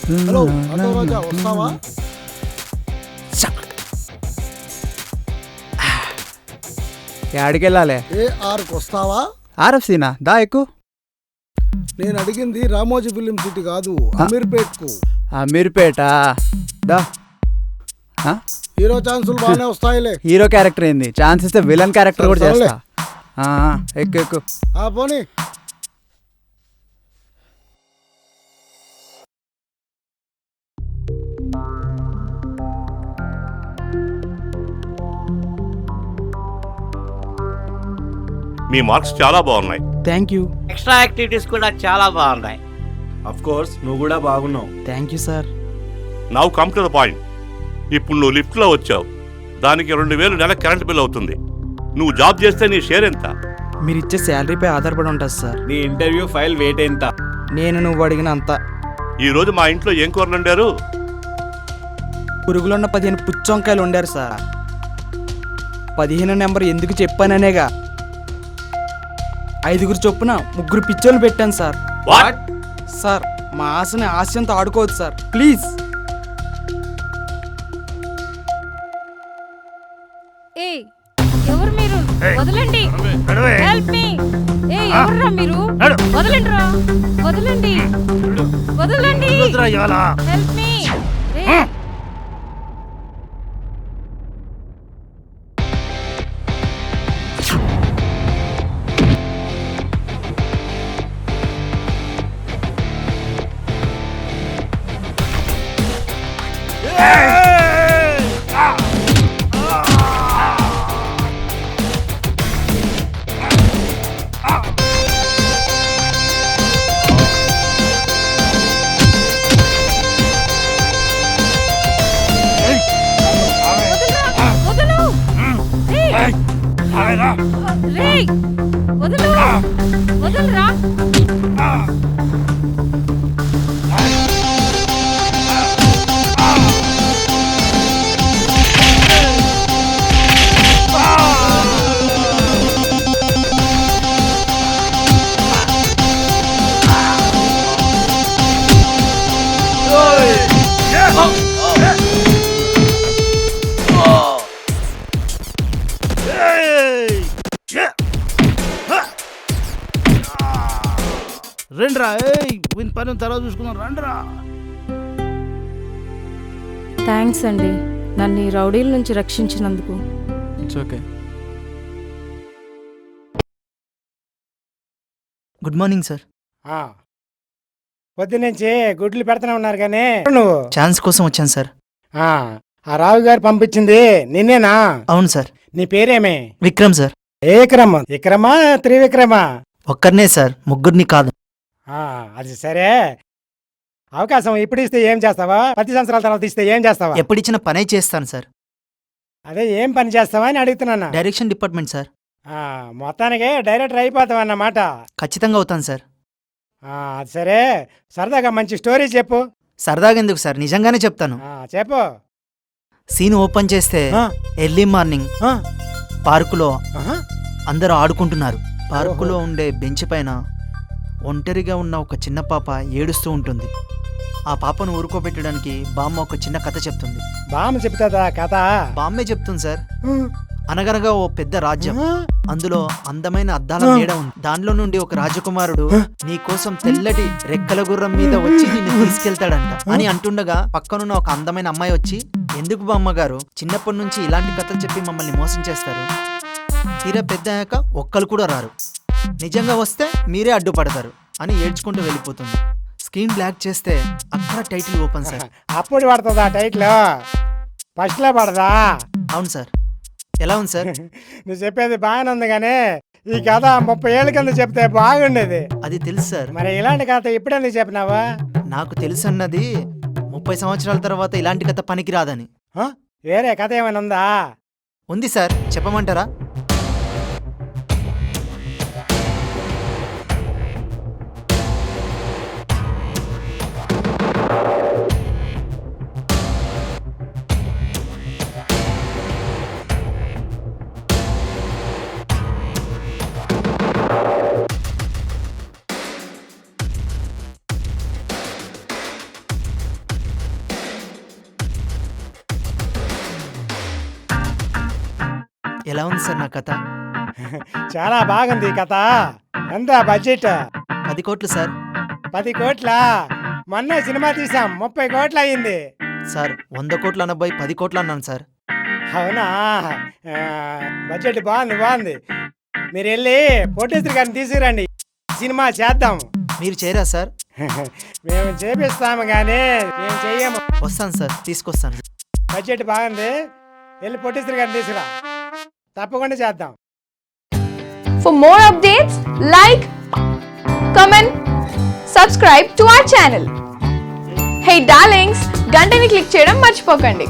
Hello auto రాజా వస్తావా? యాడికి వెళ్ళాలి? ARకి వస్తావా? ఆర్ఎఫ్సీనా? దా ఎక్కువ. నేను అడిగింది రామోజీ ఫిలిం సిటీ కాదు, అమీర్పేట్కు. అమీర్పేట దా. హీరో ఛాన్సులు బాగానే వస్తాయిలే. హీరో క్యారెక్టర్ ఏంది? ఛాన్స్ ఇస్తే విలన్ క్యారెక్టర్ కూడా సరేలే. చేస్తా. ఎక్కు ఎక్కు. పోనీ. మీ మార్క్స్ చాలా బాగున్నాయి. Thank you. ఎక్స్ట్రా యాక్టివిటీస్ కూడా చాలా బాగున్నాయి. అఫ్ కోర్స్ నువ్వు కూడా బాగున్నావు. Thank you sir. Now come to the point. ఇప్పుడు నువ్వు లిఫ్ట్లో వచ్చావు, దానికి 2000 నెల కరెంట్ బిల్ అవుతుంది. నువ్వు జాబ్ చేస్తే నీ షేర్ ఎంత? మీరు ఇచ్చే శాలరీపై ఆధారపడి ఉంటుంది సార్. నీ ఇంటర్వ్యూ ఫైల్ వెయిట్ ఎంత? నువ్వు అడిగిన అంత. ఈరోజు మా ఇంట్లో ఏం కూరలు వండారు? పురుగులున్న 15 పుచ్చొంకాయలు వండారు సార్. 15 నెంబర్ ఎందుకు చెప్పాననేగా. 5 చొప్పున 3 పిచ్చోళ్ళు పెట్టాను సార్. వాట్? సార్ మా ఆశని ఆశయంతో ఆడుకోవద్దు సార్, ప్లీజ్. ఎవరు మీరు? వదలండి. Help me. ఎవర్రా మీరు? వదలండి రా. వదలండి. వదలండి. Help me. వదలరా. రండ్రా, వీని పని తర్వాత చూసుకుందాం. రండ్రా. థ్యాంక్స్ అండి, నన్ను ఈ రౌడీల నుంచి రక్షించినందుకు. It's okay. Good morning sir. పొద్దున్నుంచి గుడ్లు పెడతానే ఉన్నారు కానీ నువ్వు ఛాన్స్ కోసం వచ్చాను సార్. ఆ రావు గారు పంపించింది నిన్నేనా? అవును సార్. నీ పేరేమే? విక్రమ్ సార్. ఏ విక్రమ్? విక్రమా త్రివిక్రమా? ఒక్కరినే సార్, ముగ్గురిని కాదు. అది సరే, అవకాశం ఇప్పుడు ఇస్తే ఏం చేస్తావా? 10 సంవత్సరాల తర్వాత ఇస్తే ఏం చేస్తావా? ఎప్పుడు ఇచ్చిన పనే చేస్తాను సార్. అదే ఏం పని చేస్తావా అని అడుగుతున్నా. Direction department sir. మొత్తానికి డైరెక్టర్ అయిపోతావు అన్నమాట. ఖచ్చితంగా అవుతాను సార్. అది సరే, సరదాగా మంచి స్టోరీ చెప్పు. సరదాగా ఎందుకు సార్, నిజంగానే చెప్తాను. చెప్పు. సీన్ ఓపెన్ చేస్తే ఎర్లీ మార్నింగ్ పార్కులో అందరూ ఆడుకుంటున్నారు. పార్కులో ఉండే బెంచ్ పైన ఒంటరిగా ఉన్న ఒక చిన్న పాప ఏడుస్తూ ఉంటుంది. ఆ పాపను ఊరుకోబెట్టడానికి బామ్మ ఒక చిన్న కథ చెప్తుంది. బామ్మ చెప్తుందా కథ? బామ్మే చెప్తుంది సార్. అనగనగా ఓ పెద్ద రాజ్యం, అందులో అందమైన అద్దాల మేడ ఉంది. దానిలో నుండి ఒక రాజకుమారుడు నీ కోసం తెల్లటి రెక్కల గుర్రం మీద వచ్చి నిన్ను తీసుకెళ్తాడంట అని అంటుండగా పక్కనున్న ఒక అందమైన అమ్మాయి వచ్చి, ఎందుకు బామ్మగారు చిన్నప్పటి నుంచి ఇలాంటి కథలు చెప్పి మమ్మల్ని మోసం చేస్తారు? తీరా పెద్ద అయ్యాక ఒక్కరు కూడా రారు, నిజంగా వస్తే మీరే అడ్డుపడతారు అని ఏడ్చుకుంటూ వెళ్ళిపోతుంది. స్క్రీన్ బ్లాక్ చేస్తే అక్కడ టైటిల్ ఓపెన్ సార్. అప్పుడు పడుతుందా టైటిల్? ఫస్ట్ లో పడదా? అవును సార్. ఎలా ఉంది సార్? నువ్వు చెప్పేది బాగానే ఉంది కానీ ఈ కథ 30 ఏళ్ళ కింద చెప్తే బాగుండేది. అది తెలుసు సార్. మరి ఇలాంటి కథ ఇప్పుడెందుకు చెప్పినావా? నాకు తెలుసు అన్నది 30 సంవత్సరాల తర్వాత ఇలాంటి కథ పనికి రాదని. వేరే కథ ఏమైనా ఉందా? ఉంది సార్, చెప్పమంటారా? ఎలా ఉంది సార్ నా కథ? చాలా బాగుంది ఈ కథ. ఎంత బడ్జెట్? 10 కోట్లు సార్. 10 కోట్ల? మొన్న సినిమా తీసాం, 30 కోట్లు అయ్యింది. సార్ 100 కోట్లు అనబోయి 10 కోట్లు అన్నాను సార్. అవునా? బడ్జెట్ బాగుంది. మీరు వెళ్ళి ప్రొడ్యూసర్ గారిని తీసుకురండి, సినిమా చేద్దాం. మీరు చేయరా సార్? మేము చేపిస్తాము కానీ మేము చెయ్యము. వస్తాను సార్, తీసుకొస్తాను. బడ్జెట్ బాగుంది, వెళ్ళి ప్రొడ్యూసర్ గారిని తీసుకురా, తప్పకుండా చేద్దాం. For more updates, like, comment, subscribe to our channel. Hey darlings, గంటని click చేయడం మర్చిపోకండి.